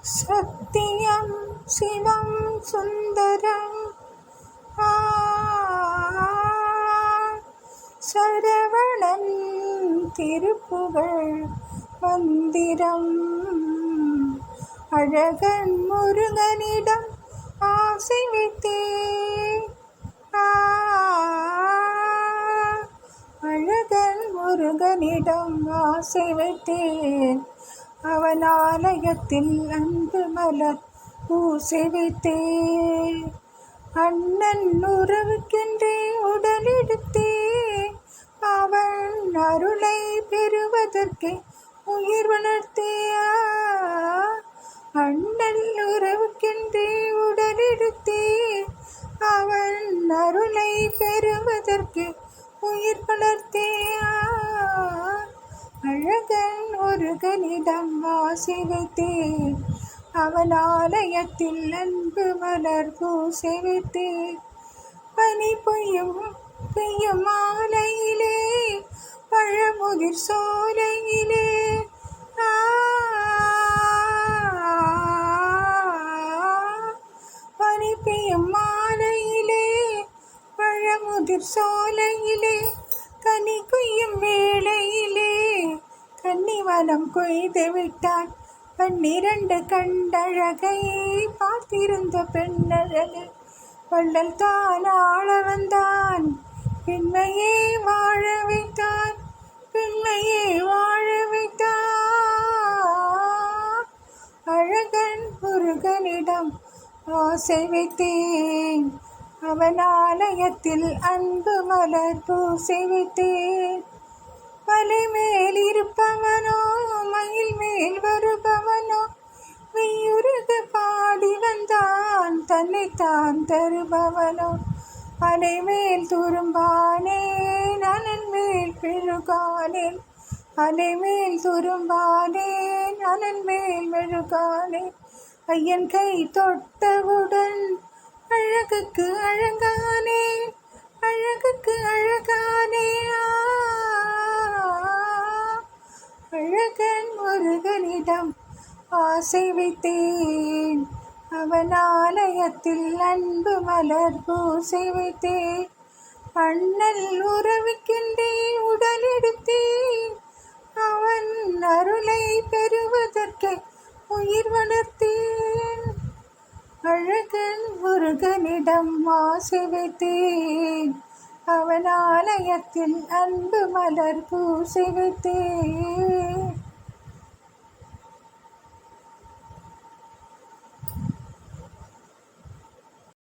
சத்தியம் சிவம் சுந்தரம் சரவணன் திருப்புகழ் மந்திரம் அழகன் முருகனிடம் ஆசை வைத்தேன் அழகன் முருகனிடம் ஆசை வைத்தேன் அவன் ஆலயத்தில் அன்பு மலர் பூசை வைத்தேன் அண்ணன் உறவுக்கென்றே உடலெடுத்தே அவன் அருளை பெறுவதற்கு உயிர் வளர்த்தியா அண்ணன் உறவுக்கென்றே உடலெடுத்தே அவன் அருளை பெறுவதற்கு உயிர் வளர்த்தியா அழகன் முருகனிடம் ஆசை வைத்தேன் அவன் ஆலயத்தில் அன்பு மலர் பூசை வைத்தேன் பனி பெய்யும் மாலையிலே பழமுதிர் சோலையிலே பனி பெய்யும் மாலையிலே பழமுதிர் சோலையிலே கனி கொய்யும் வேளையிலே கன்னிவனம் கொய்து விட்டான் 12 கண்டழகை பார்த்திருந்த பெண்ணழகு வள்ளல் தான் ஆள வந்தான் பெண்மையே வாழ வைத்தான் பெண்மையே வாழ வைத்தான் அழகன் முருகனிடம் ஆசை வைத்தேன் அவன் ஆலயத்தில் அன்பு மலர் பூசை வைத்தேன் மலை மேல் இருப்பவனோ மயில் மேல் வருபவனோ மெய்யுருக பாடி வந்தான் தன்னைத்தான் தருபவனோ அலை மேல் துரும்பானே நலன் மேல் மெழுகானேன் அலை மேல் துரும்பானே நலன் மேல் மெழுகானே ஐயன் கை தொட்டவுடன் அழகுக்கு அழகானே அழகுக்கு அழகானே அழகன் முருகனிடம் ஆசை வைத்தேன் அவன் ஆலயத்தில் அன்பு மலர் பூசை வைத்தேன் அண்ணல் உறவுக்கென்றே உடல் எடுத்தேன் அவன் அருளை பெறுவதற்கு உயிர் வளர்த்தேன் அழகன் முருகனிடம் ஆசை வைத்தேன் அவன் ஆலயத்தில் அன்பு மலர் பூசை வைத்தேன்